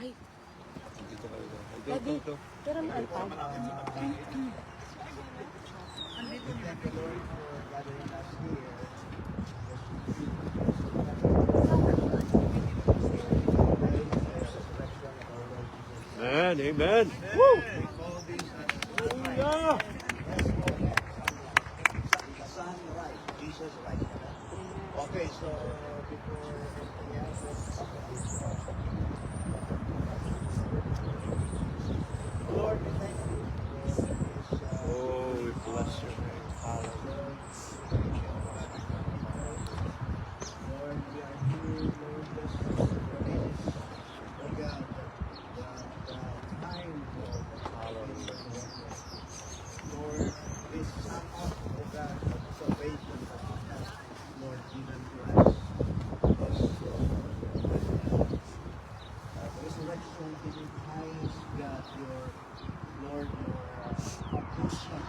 Dito kayo. Ito. Pero maalpag. Amen. Woo! Hallelujah! Sunrise, Jesus Christ. Okay, so before anything else, Lord, we thank you for this. Oh, we bless your name. Hallelujah. Lord, we are here, Lord, just for this, oh God, the time, Lord, Lord, this sum up, oh God, of salvation that you have, Lord, given to us. Resurrection signifies, God, your, Lord, your completion of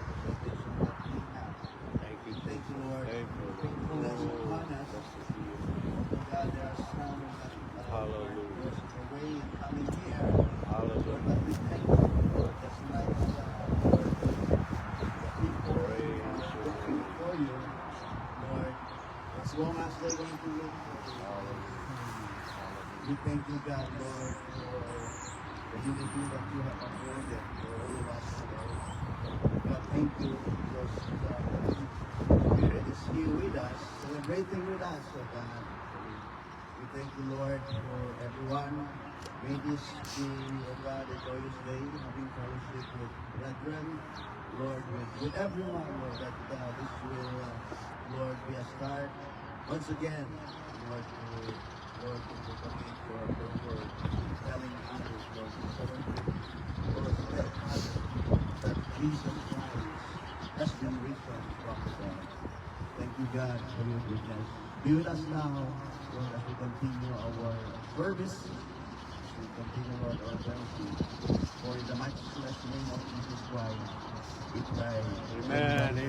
the salvation that we have. Thank you, Thank you, Lord, Thank for you, your faithfulness upon us. Blessed be your Oh God, there are some that Hallelujah. was away coming here. Hallelujah. Lord, but we thank you, Lord, just like the people looking for you, Lord, as long as they're going to look for you. We thank you, God, Lord, for the unity that you have afforded for all of us today. God, thank you because the Spirit is here with us, celebrating with us, oh God. We thank you, Lord, for everyone. May this be, oh God, a joyous day, having fellowship with brethren, Lord, with everyone, Lord, that this will, Lord, be a start once again, Lord, to propagate your word, telling others, Lord, to celebrate, Lord, to tell others that Jesus Christ has been risen from the dead. Thank you, God, for your goodness. Be with us now, Lord, as we continue our service, as we continue, Lord, our fellowship. For in the matchless name of Jesus Christ, we pray. Amen.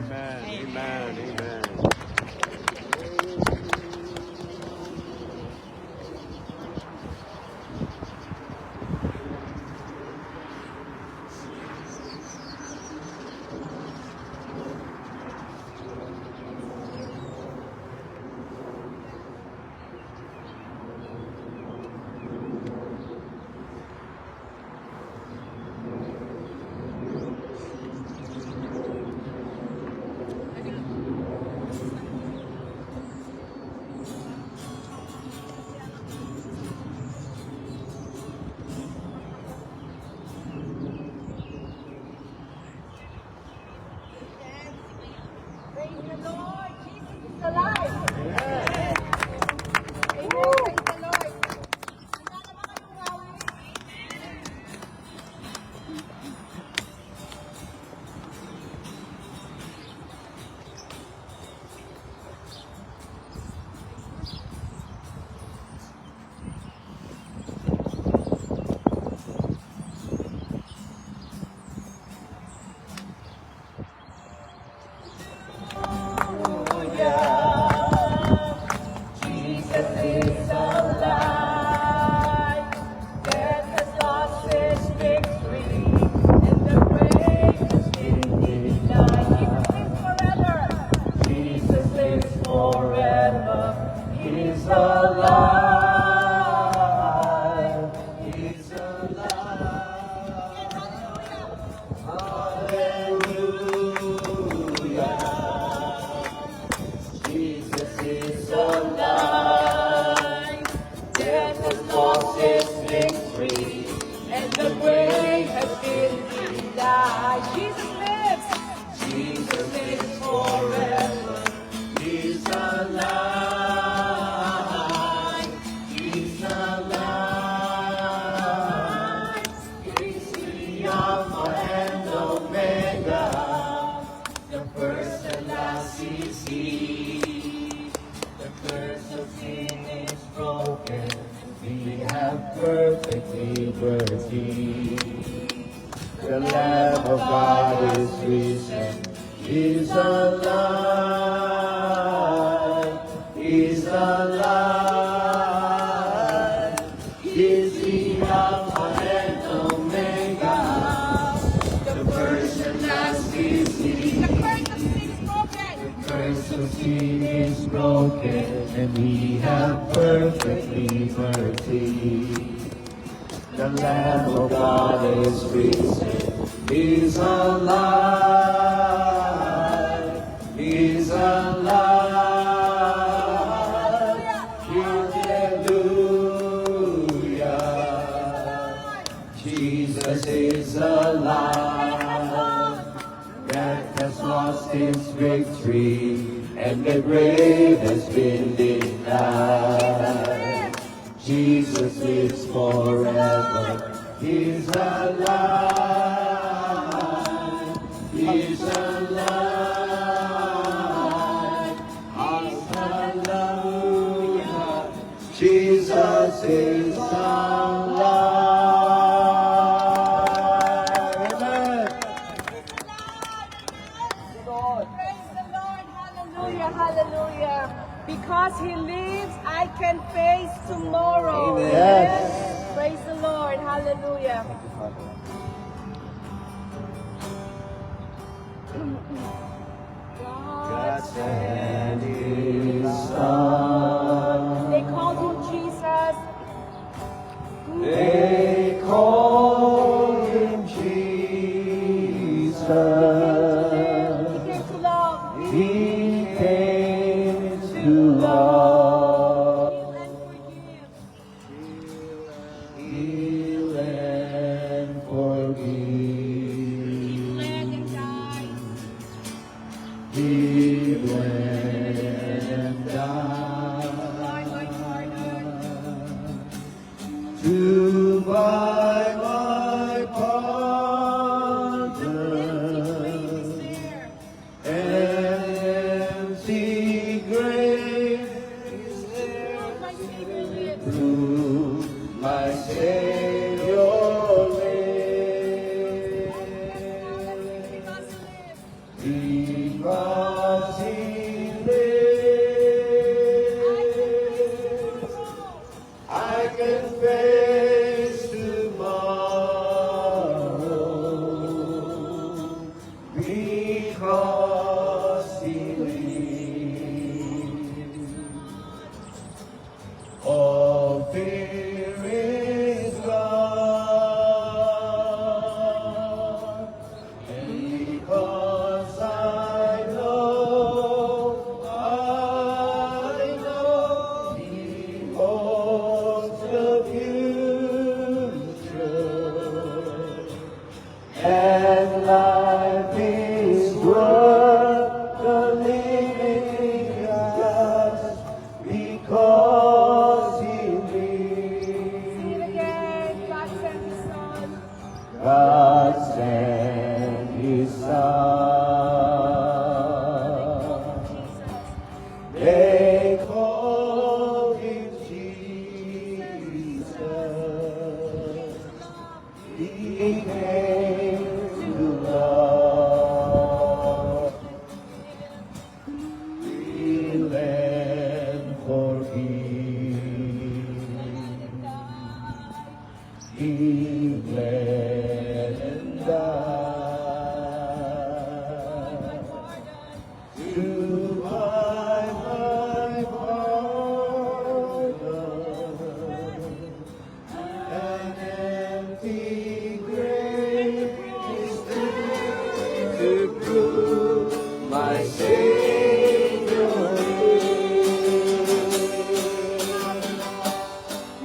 Praise the Lord. Jesus is alive. Amen. Praise the Lord. Handa na ba kayong gawin? Jesus is alive. Death has lost its victory, and the grave has been denied. Jesus lives forever. He's alive. He's alive. Hallelujah. Jesus is alive. Death has lost its victory, and the grave has been denied. Jesus lives. Jesus lives forever. He's alive. He's alive. He's the Alpha and Omega, the first and last is He. The curse of sin is broken. We have perfect liberty. The Lamb of God is risen. He's alive. He's alive. is the Alpha and Omega, the first and last is He. The curse of sin is broken. The curse of sin is broken, and we have perfect liberty. The Lamb of God is risen, is alive, is alive. Hallelujah. Jesus is alive. Death has lost its victory, and the grave has been denied. Jesus lives forever. He's alive. He's alive. Hallelujah. Jesus is alive. Amen. Praise the Lord. Hallelujah. Hallelujah. Because He lives, I can face tomorrow. Amen. Yes. Praise the Lord. Hallelujah. God sent His Son. They called Him Jesus. They call Him Jesus. He came to love. He came to love, Heal and forgive. heal and forgive. He bled and died. He bled and died By my pardon. to buy my pardon. An empty grave is there My Savior lives. through my Savior lives. Because He lives, I can face tomorrow. Because He lives, all fear is gone. And because I know He holds the future. And life is worth the living just because He Sing it lives. again. God sent His Son. God sent His Son. They call Him Jesus. He came to love, heal and forgive. He bled and died to buy my pardon. An empty grave is there to prove my Savior lives.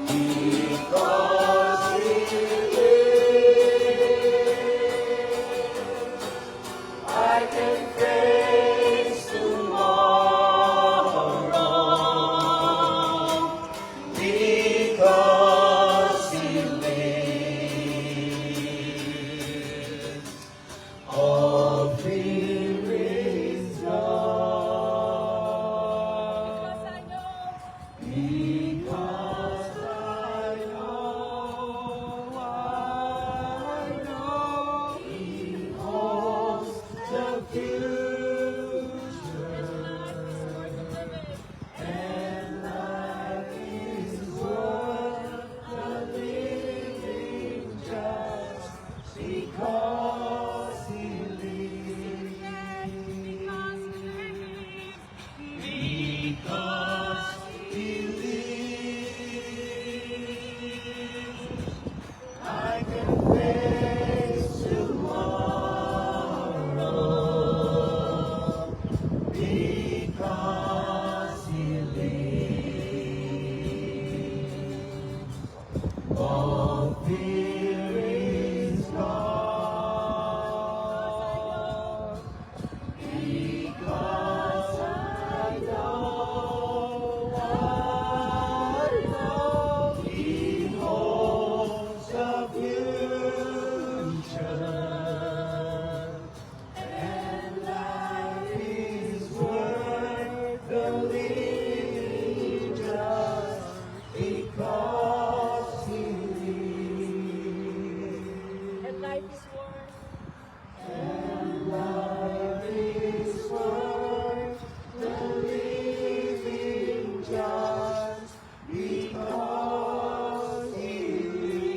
Because He lives, I can face tomorrow. Because He lives, all fear is gone. Because I know. Because I All fear is gone. Because I know He holds the future. And life is worth the living just because He lives. And life is worth. Life is worth the living just because He lives.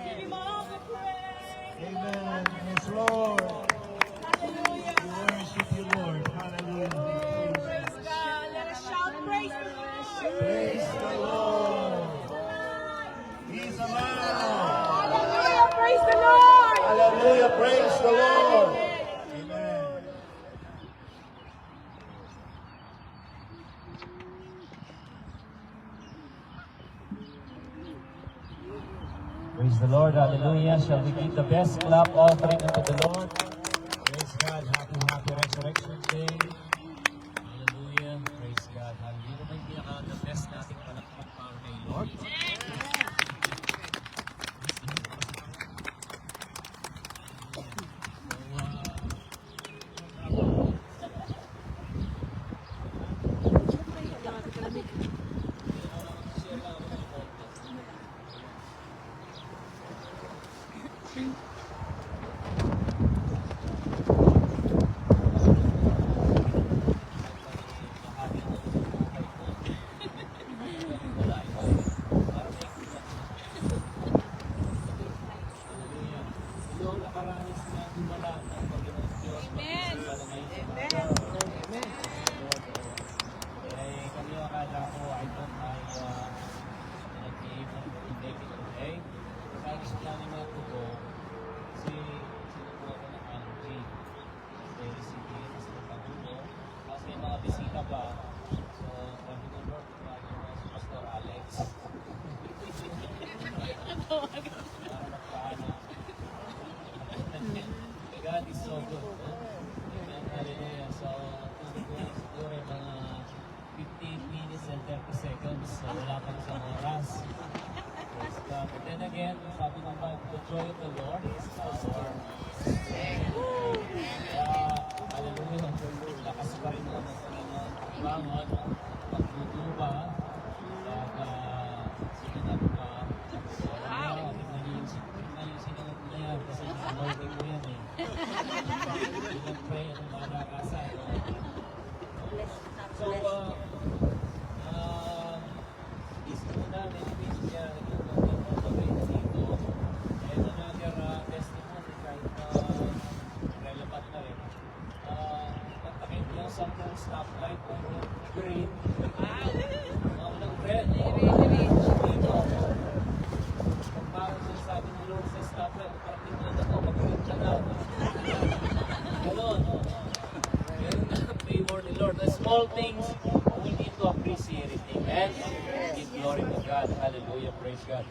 Give him all the praise. Amen. Yes, Lord. Hallelujah. We worship you, Lord. Hallelujah. Oh, praise God. Let us shout praise the Lord. Praise the Lord. He's alive. Hallelujah. Praise the Lord. Hallelujah. Praise the Lord. Amen. Praise the Lord, hallelujah. Shall we give the best clap offering unto the Lord? Praise God, happy Resurrection Day. Hallelujah, praise God. Hallelujah. May pinaka-the best nating palakpak para kay Lord. Amen. Amen. Eh, kami akala ko ay doon ay nag-iib ng David today. Sabi sa plano mga tuko, sino po ako ng Angie. Kasi sige, kasi nagpagulo. Kasi may mga bisita pa. So, sabi ko, Lord, kumagin mo si Pastor Alex. Para magpaano. God is so good. Amen. Hallelujah. So, tulog ko na siguro yung mga 15 minutes and 30 seconds. So, wala pa isang oras. Praise God. But then again, sabi naman, the joy of the Lord is our strength. Kaya, hallelujah. Lakas pa rin naman ng Panginoon. Bangon, magtutuba, sige na ba? Wow! Tignan niyo yung sinunod na yan. Kasi sinunod ko yan eh. Pinag-pray at malakasan. So, isip mo na, nilibis niya, naging motivate dito. And another testimony, kahit relevant na rin. Pagtakit niya sa stoplight o green. Ng red. Dito. Parang sinasabi ni Lord sa stoplight, parang tingnan ako, mag-green ka na. Ganon. Ganun na favor ni Lord. The small things, we need to appreciate it. Amen? Give glory to God. Hallelujah. Praise God.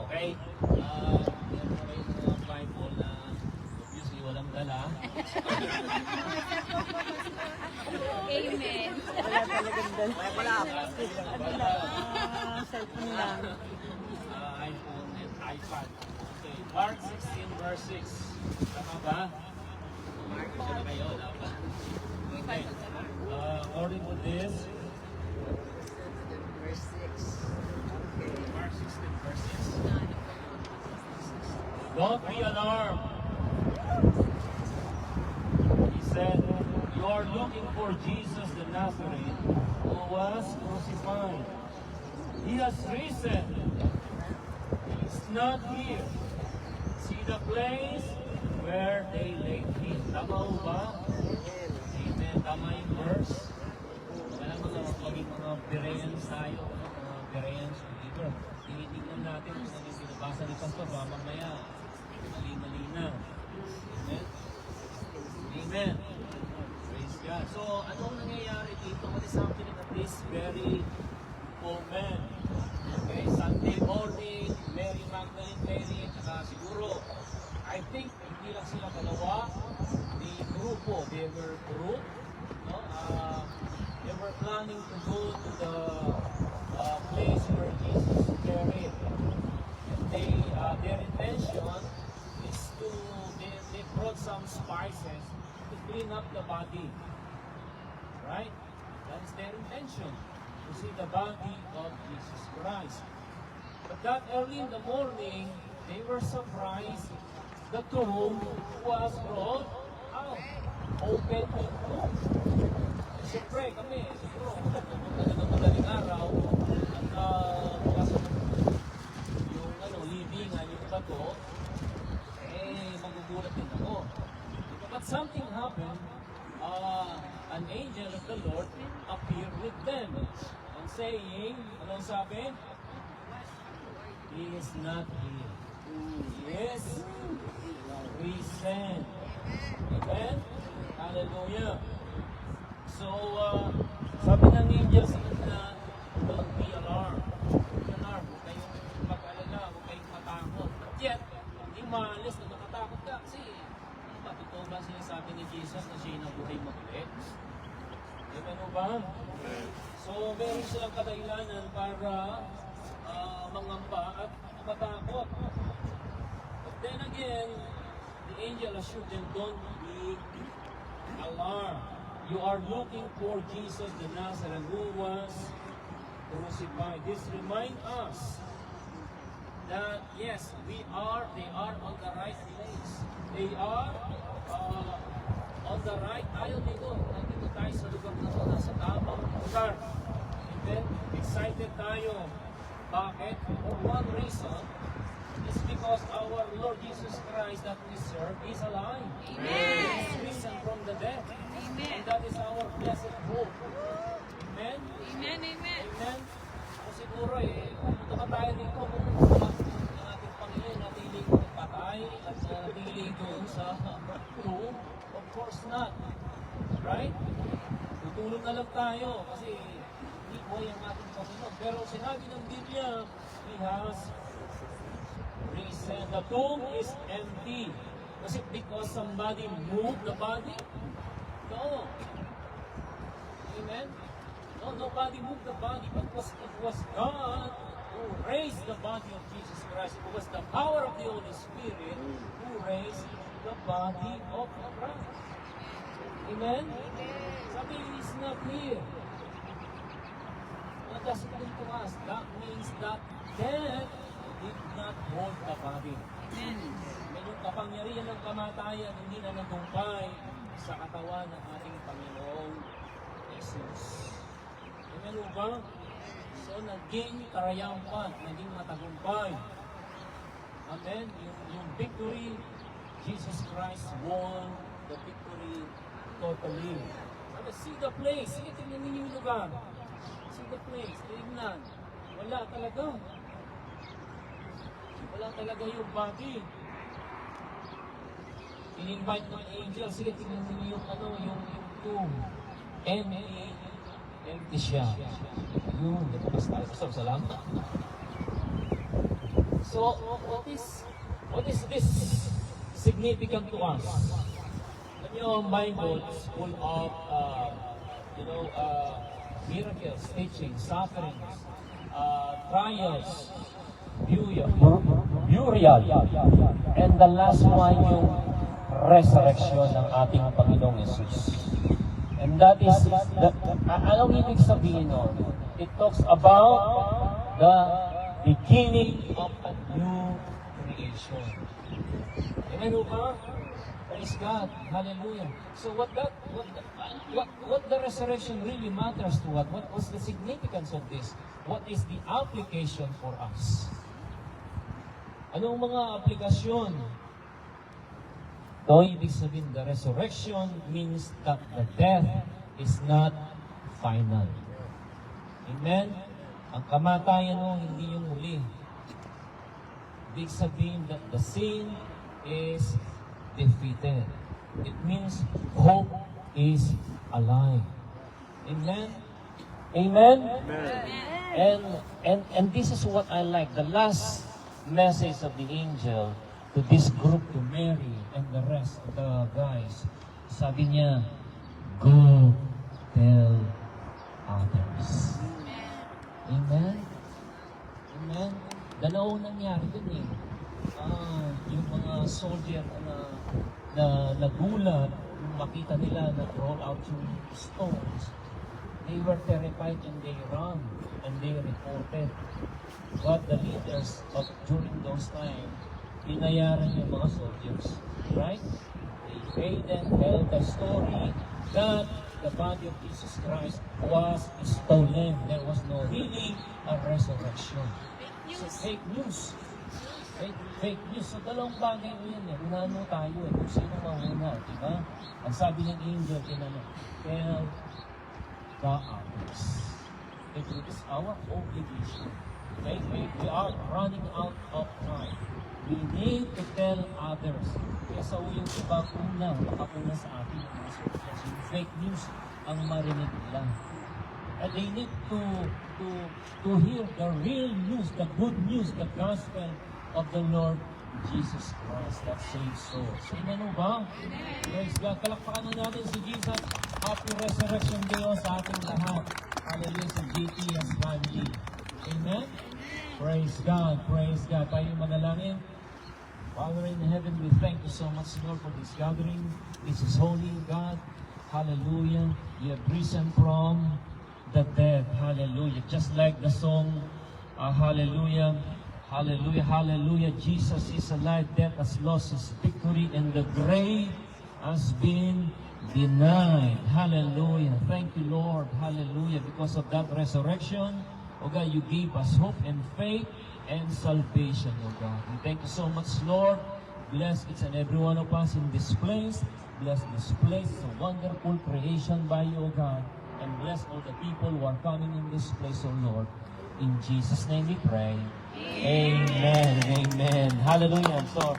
Okay? Yan po kayo mga Bible na obviously walang dala. Amen. Cellphone lang. iPhone and iPad. Okay. Mark 16 verse 6. Tama ba? Siya na kayo. Dapat. Okay. According to this, Mark 16 verse 6. Don't be alarmed. He said, you are looking for Jesus the Nazarene who was crucified. He has risen. He's not here. See the place where they laid him. Tama ho ba? Amen. Tama yung verse. Kaya maging mga Bereans tayo, mga Bereans believer. Tinitingnan natin kung ano yung binabasa ni Pastor. Mamaya, mali-mali na. Amen? Amen. Praise God. So, anong nangyayari dito? What is happening at this very beautiful men. Okay, Sunday morning, Mary Magdalene, Mary, at saka siguro, I think, hindi lang sila dalawa, the grupo, they were group, no? They were planning to go to the place where Jesus is buried. And their intention is to, they brought some spices to clean up the body. Right? That is their intention, to see the body of Jesus Christ. But that early in the morning, they were surprised the tomb was brought out, open to tomb. Siyempre kami, siguro, kung madaling araw, at bukas yung libingan, yung bato, magugulat din ako. But something happened. An angel of the Lord appeared with them and saying, anong sabi? He is not here. He is risen. Amen? Hallelujah. So, sabi ng angel sa kanila, don't be alarmed. Don't be alarmed. Huwag kayong mag-alala. Huwag kayong matakot. But yet, hindi maalis na matatakot ka kasi totoo ba sinasabi ni Jesus na siya nabuhay muli? Amen o ba? So, meron silang kadahilanan para mangamba at matakot. But then again, the angel assured them, don't be alarmed. You are looking for Jesus the Nazarene who was crucified. This reminds us that yes, they are on the right place. They are on the right aisle dito. Nandito tayo sa lugar na ito, nasa tamang lugar. And then, excited tayo. Bakit? For one reason, is because our Lord Jesus Christ that we serve is alive. Amen. He is risen from the dead. Amen. And that is our blessed hope. Amen? Amen, amen. Amen? So siguro pumunta ka tayo dito kung ang ating Panginoon natiling patay at natiling doon sa tomb. Of course not. Right? Tutulong na lang tayo kasi hindi buhay ang ating Panginoon. Pero sinabi ng Biblia, He has risen. The tomb is empty. Was it because somebody moved the body? No. Amen? No, nobody moved the body, but it was God who raised the body of Jesus Christ. It was the power of the Holy Spirit who raised the body of Christ. Amen? Sabi, He's not here. What does it mean to us? That means that death did not hold the body. Amen. Yung kapangyarihan ng kamatayan hindi na nagungkay sa katawan ng ating Panginoong Jesus. Amen o ba? So, naging triumphant, naging matagumpay. Amen? Yung victory, Jesus Christ won the victory totally. See the place. Sige, tingnan ninyo yung lugar. See the place. Tingnan. Wala talaga. Wala talaga yung body. In-invite ng angel, sige, tingnan ninyo yung tomb. Empty siya. Yun, nagpas tayo sa salamat. So, what is this significant to us? Alam niyo, ang Bible is full of, miracles, teachings, sufferings, trials, burial, and the last one yung resurrection ng ating Panginoong Jesus. And that is, anong ibig sabihin nun? It talks about the beginning of a new creation. Amen ba? Praise God. Hallelujah. So what the resurrection really matters to what was the significance of this? What is the application for us? Anong mga aplikasyon? Ito, ibig sabihin, the resurrection means that the death is not final. Amen? Ang kamatayan mo, hindi yung huli. Ibig sabihin that the sin is defeated. It means hope is alive. Amen? Amen? Amen. And this is what I like. The last message of the angel to this group, to Mary and the rest of the guys, sabi niya, go tell others. Amen? Amen? Dalawa nangyari dun eh. Yung mga soldier na nagulat, yung makita nila na roll out yung stones, they were terrified and they ran and they reported. But the leaders of during those times, binayaran yung mga soldiers. Right? They paid them, tell the story that the body of Jesus Christ was stolen. There was no healing or resurrection. So fake news. Fake news. So dalawang bagay ko yan eh. Unano tayo eh. Kung sino mauna. Diba? Ang sabi ng angel, tell the others. It is our obligation. Okay? We are running out of time. We need to tell others. Kesa yung iba unang makakuna sa atin ang mga sources. Yung fake news ang marinig nila. And they need to hear the real news, the good news, the gospel of the Lord Jesus Christ that saves souls. Amen ba? Praise God. Kalakpakan na natin si Jesus. Happy Resurrection Day sa ating lahat. Hallelujah sa JTS family. Amen? Praise God. Praise God. Tayo manalangin. Father in heaven, we thank you so much, Lord, for this gathering. This is holy, God. Hallelujah. You have risen from the dead. Hallelujah. Just like the song, hallelujah. Hallelujah. Hallelujah. Jesus is alive. Death has lost its victory and the grave has been denied. Hallelujah. Thank you, Lord. Hallelujah. Because of that resurrection, oh God, you gave us hope and faith and salvation, oh God. We thank you so much, Lord. Bless each and every one of us in this place. Bless this place. It's a wonderful creation by you, oh God. And bless all the people who are coming in this place, oh Lord. In Jesus' name we pray. Amen. Amen. Hallelujah. So,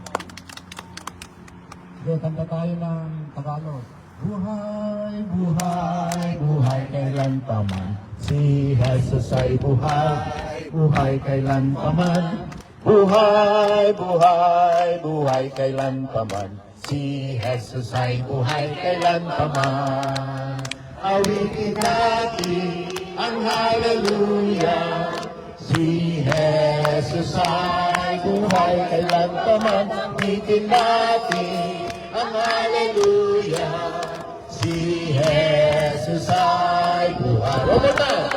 Okay, kanta tayo ng Tagalog. Buhay, buhay, buhay kailan pa man. Si Jesus ay buhay, buhay kailan pa man. Buhay, buhay, buhay kailan pa man. Si Jesus ay buhay kailan pa man. Awitin natin ang hallelujah. Si Jesus ay buhay kailan pa man. Awitin natin ang hallelujah. Si Jesus ay buhay. One more time.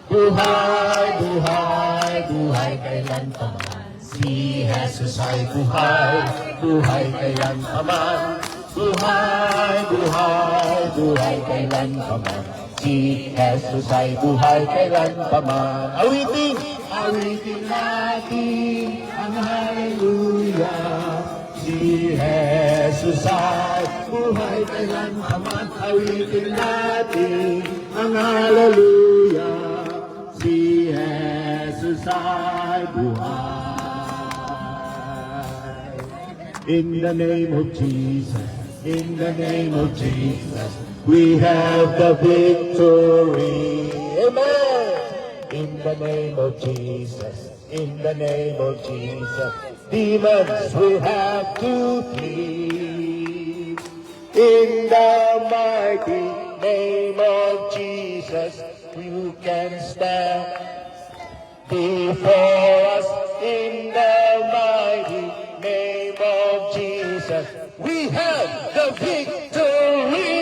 Buhay, buhay, buhay kailan pa man. Si Jesus ay buhay, buhay kailan pa man. Buhay, buhay, buhay kailan pa man. Si Jesus ay buhay kailan pa man. Awitin, awitin natin ang hallelujah. Si Jesus ay buhay kailan pa man. Awitin natin ang hallelujah. Si Jesus ay buhay. In the name of Jesus, in the name of Jesus, we have the victory. Amen. In the name of Jesus, in the name of Jesus, demons will have to flee. In the mighty name of Jesus, you can stand before us. In the mighty name of Jesus, we have the victory.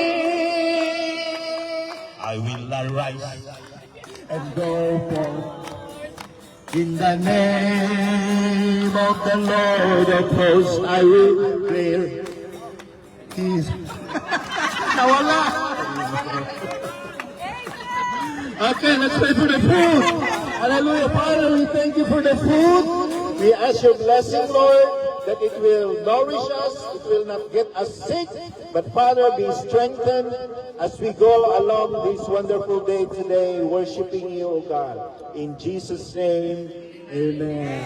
I will arise and go forth in the name of the Lord of hosts. I will clear his. Nawala. Okay, let's pray for the food. Hallelujah. Father, we thank you for the food. We ask your blessing, Lord, that it will nourish us, it will not get us sick, but Father, be strengthened as we go along this wonderful day today, worshiping you, O God. In Jesus' name, amen.